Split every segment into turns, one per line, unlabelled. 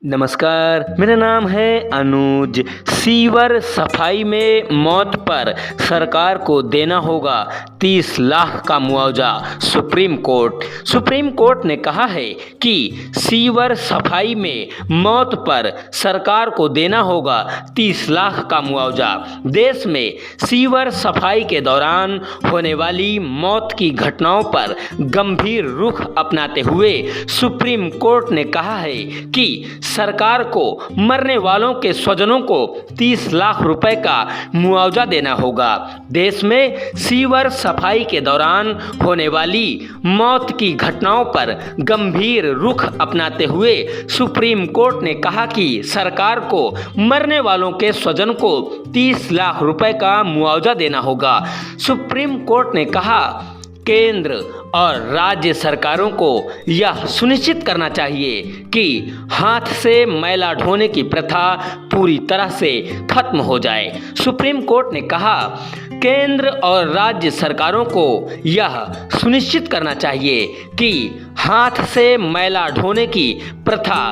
नमस्कार, मेरा नाम है अनुज। सीवर सफाई में मौत पर सरकार को देना होगा 30 लाख का मुआवजा। सुप्रीम कोर्ट ने कहा है कि सीवर सफाई में मौत पर सरकार को देना होगा 30 लाख का मुआवजा। देश में सीवर सफाई के दौरान होने वाली मौत की घटनाओं पर गंभीर रुख अपनाते हुए सुप्रीम कोर्ट ने कहा है कि सरकार को मरने वालों के स्वजनों को 30 लाख रुपए का मुआवजा देना होगा। देश में सीवर सफाई के दौरान होने वाली मौत की घटनाओं पर गंभीर रुख अपनाते हुए सुप्रीम कोर्ट ने कहा कि सरकार को मरने वालों के स्वजन को 30 लाख रुपए का मुआवजा देना होगा। सुप्रीम कोर्ट ने कहा केंद्र और राज्य सरकारों को यह सुनिश्चित करना चाहिए कि हाथ से मैला ढोने की प्रथा पूरी तरह से खत्म हो जाए। सुप्रीम कोर्ट ने कहा केंद्र और राज्य सरकारों को यह सुनिश्चित करना चाहिए कि हाथ से मैला ढोने की प्रथा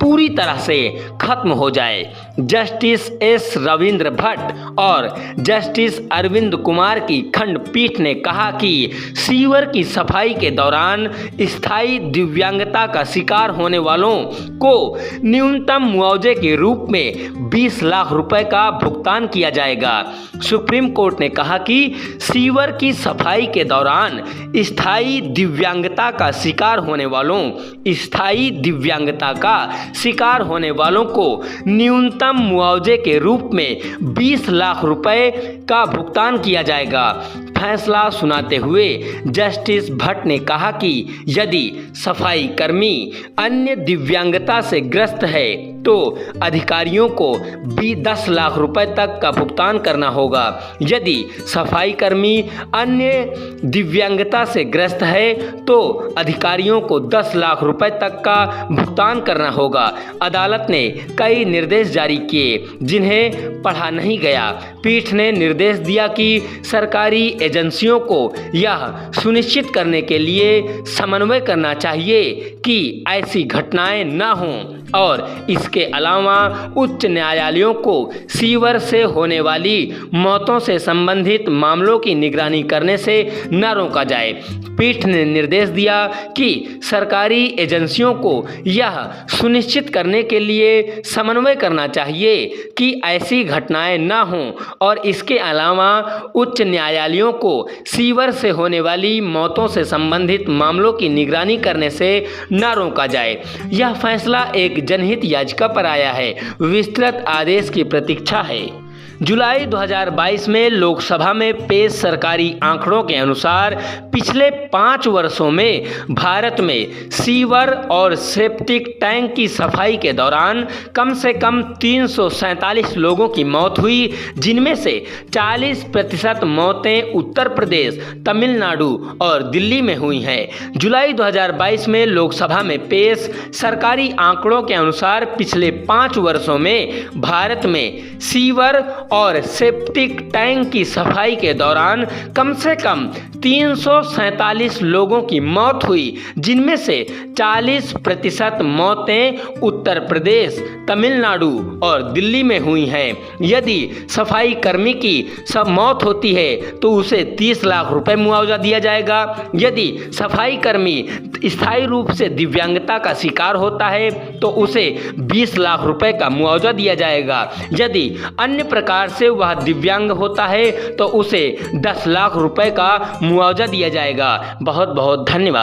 पूरी तरह से खत्म हो जाए। जस्टिस एस रविंद्र भट्ट और जस्टिस अरविंद कुमार की खंडपीठ ने कहा कि सीवर की सफाई के दौरान स्थायी दिव्यांगता का शिकार होने वालों को न्यूनतम मुआवजे के रूप में 20 लाख रुपए का भुगतान किया जाएगा। सुप्रीम कोर्ट ने कहा कि सीवर की सफाई के दौरान स्थायी दिव्यांगता का शिकार होने वालों को न्यूनतम मुआवजे के रूप में 20 लाख रुपए का भुगतान किया जाएगा। फैसला सुनाते हुए जस्टिस भट्ट ने कहा कि यदि सफाई कर्मी अन्य दिव्यांगता से ग्रस्त है तो अधिकारियों को 10 लाख रुपए तक का भुगतान करना होगा। यदि सफाई कर्मी अन्य दिव्यांगता से ग्रस्त है तो अधिकारियों को 10 लाख रुपए तक का भुगतान करना होगा। अदालत ने कई निर्देश जारी किए जिन्हें पढ़ा नहीं गया। पीठ ने निर्देश दिया कि सरकारी एजेंसियों को यह सुनिश्चित करने के लिए समन्वय करना चाहिए कि ऐसी घटनाएं न हों और इसके अलावा उच्च न्यायालयों को सीवर से होने वाली मौतों से संबंधित मामलों की निगरानी करने से न रोका जाए। पीठ ने निर्देश दिया कि सरकारी एजेंसियों को यह सुनिश्चित करने के लिए समन्वय करना चाहिए कि ऐसी घटनाएं न हों और इसके अलावा उच्च न्यायालयों को सीवर से होने वाली मौतों से संबंधित मामलों की निगरानी करने से न रोका जाए। यह फैसला एक जनहित याचिका पर आया है। विस्तृत आदेश की प्रतीक्षा है। जुलाई 2022 में लोकसभा में पेश सरकारी आंकड़ों के अनुसार पिछले 5 वर्षों में भारत में सीवर और सेप्टिक टैंक की सफाई के दौरान कम से कम 347 लोगों की मौत हुई, जिनमें से 40% मौतें उत्तर प्रदेश, तमिलनाडु और दिल्ली में हुई हैं। जुलाई 2022 में लोकसभा में पेश सरकारी आंकड़ों के अनुसार पिछले 5 वर्षों में भारत में सीवर और सेप्टिक टैंक की सफाई के दौरान कम से कम 347 लोगों की मौत हुई, जिनमें से 40% मौतें उत्तर प्रदेश, तमिलनाडु और दिल्ली में हुई हैं। यदि सफाई कर्मी की मौत होती है तो उसे 30 लाख रुपए मुआवजा दिया जाएगा। यदि सफाई कर्मी स्थायी रूप से दिव्यांगता का शिकार होता है तो उसे 20 लाख रुपए का मुआवजा दिया जाएगा। यदि अन्य प्रकार से वह दिव्यांग होता है तो उसे 10 लाख रुपए का मुआवजा दिया जाएगा। बहुत बहुत धन्यवाद।